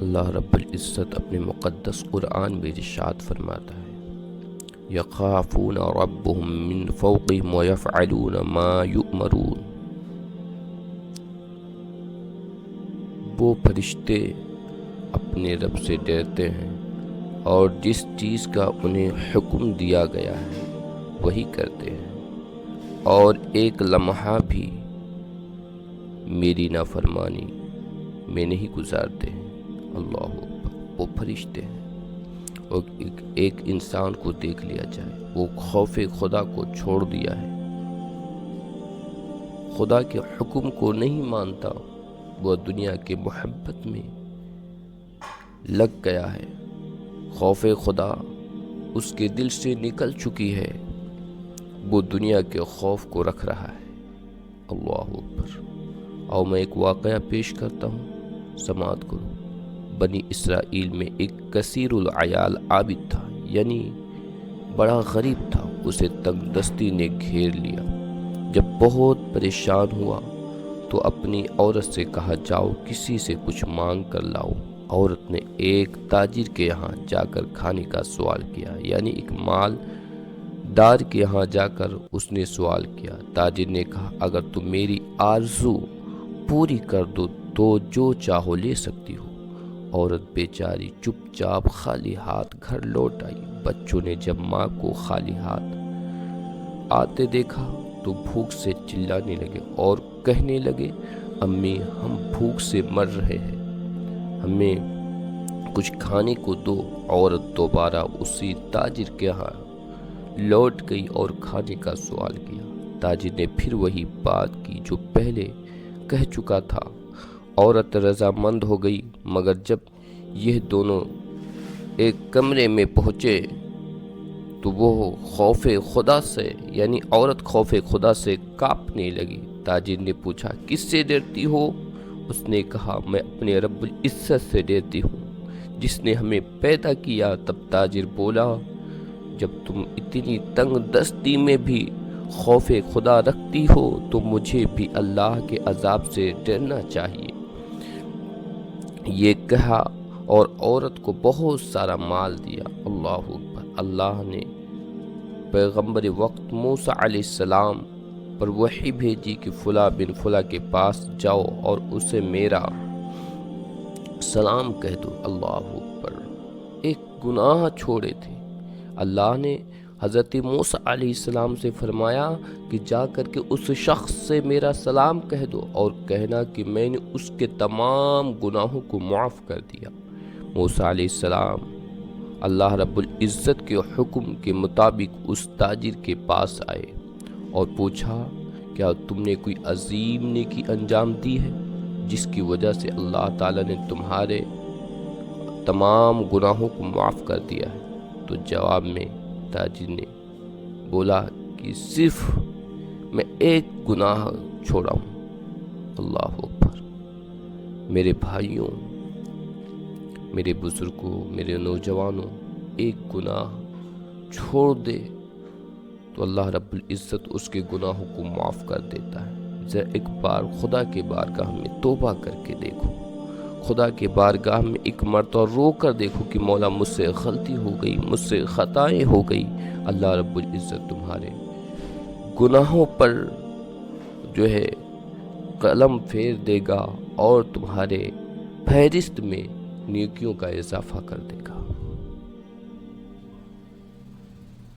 اللہ رب العزت اپنے مقدس قرآن میں ارشاد فرماتا ہے یخافون ربهم من فوقهم ویفعلون ما یؤمرون۔ وہ فرشتے اپنے رب سے ڈرتے ہیں اور جس چیز کا انہیں حکم دیا گیا ہے وہی کرتے ہیں، اور ایک لمحہ بھی میری نافرمانی میں نہیں گزارتے ہیں۔ اللہ اکبر۔ وہ فرشتے ہیں، اور ایک انسان کو دیکھ لیا جائے، وہ خوف خدا کو چھوڑ دیا ہے، خدا کے حکم کو نہیں مانتا، وہ دنیا کے محبت میں لگ گیا ہے، خوف خدا اس کے دل سے نکل چکی ہے، وہ دنیا کے خوف کو رکھ رہا ہے۔ اللہ اکبر۔ اور میں ایک واقعہ پیش کرتا ہوں، سماعت کرو۔ بنی اسرائیل میں ایک کثیر العیال عابد تھا، یعنی بڑا غریب تھا، اسے تنگ دستی نے گھیر لیا۔ جب بہت پریشان ہوا تو اپنی عورت سے کہا جاؤ کسی سے کچھ مانگ کر لاؤ۔ عورت نے ایک تاجر کے یہاں جا کر کھانے کا سوال کیا، یعنی ایک مال دار کے یہاں جا کر اس نے سوال کیا۔ تاجر نے کہا اگر تم میری آرزو پوری کر دو تو جو چاہو لے سکتی ہو۔ عورت بیچاری چپ چاپ خالی ہاتھ گھر لوٹ آئی۔ بچوں نے جب ماں کو خالی ہاتھ آتے دیکھا تو بھوک سے چلانے لگے اور کہنے لگے امی ہم بھوک سے مر رہے ہیں، ہمیں کچھ کھانے کو دو۔ عورت دوبارہ اسی تاجر کے ہاں لوٹ گئی اور کھانے کا سوال کیا۔ تاجر نے پھر وہی بات کی جو پہلے کہہ چکا تھا۔ عورت رضامند ہو گئی، مگر جب یہ دونوں ایک کمرے میں پہنچے تو وہ خوف خدا سے، یعنی عورت خوف خدا سے کانپنے لگی۔ تاجر نے پوچھا کس سے ڈرتی ہو؟ اس نے کہا میں اپنے رب العزت سے ڈرتی ہوں جس نے ہمیں پیدا کیا۔ تب تاجر بولا جب تم اتنی تنگ دستی میں بھی خوف خدا رکھتی ہو تو مجھے بھی اللہ کے عذاب سے ڈرنا چاہیے۔ یہ کہا اور عورت کو بہت سارا مال دیا۔ اللہ اکبر۔ اللہ نے پیغمبر وقت موسیٰ علیہ السلام پر وحی بھیجی کہ فلاں بن فلاں کے پاس جاؤ اور اسے میرا سلام کہہ دو۔ اللہ اکبر۔ ایک گناہ چھوڑے تھے۔ اللہ نے حضرت موسیٰ علیہ السلام سے فرمایا کہ جا کر کے اس شخص سے میرا سلام کہہ دو اور کہنا کہ میں نے اس کے تمام گناہوں کو معاف کر دیا۔ موسیٰ علیہ السلام اللہ رب العزت کے حکم کے مطابق اس تاجر کے پاس آئے اور پوچھا کیا تم نے کوئی عظیم نیکی انجام دی ہے جس کی وجہ سے اللہ تعالیٰ نے تمہارے تمام گناہوں کو معاف کر دیا ہے؟ تو جواب میں تاجر نے بولا کہ صرف میں ایک گناہ چھوڑا ہوں۔ اللہ اکبر۔ میرے بھائیوں، میرے بزرگوں، میرے نوجوانوں، ایک گناہ چھوڑ دے تو اللہ رب العزت اس کے گناہوں کو معاف کر دیتا ہے۔ ذرا ایک بار خدا کے بارگاہ میں توبہ کر کے دیکھو، خدا کے بارگاہ میں ایک مرتبہ رو کر دیکھو کہ مولا مجھ سے غلطی ہو گئی، مجھ سے خطائیں ہو گئی۔ اللہ رب العزت تمہارے گناہوں پر جو ہے قلم پھیر دے گا اور تمہارے فہرست میں نیکیوں کا اضافہ کر دے گا۔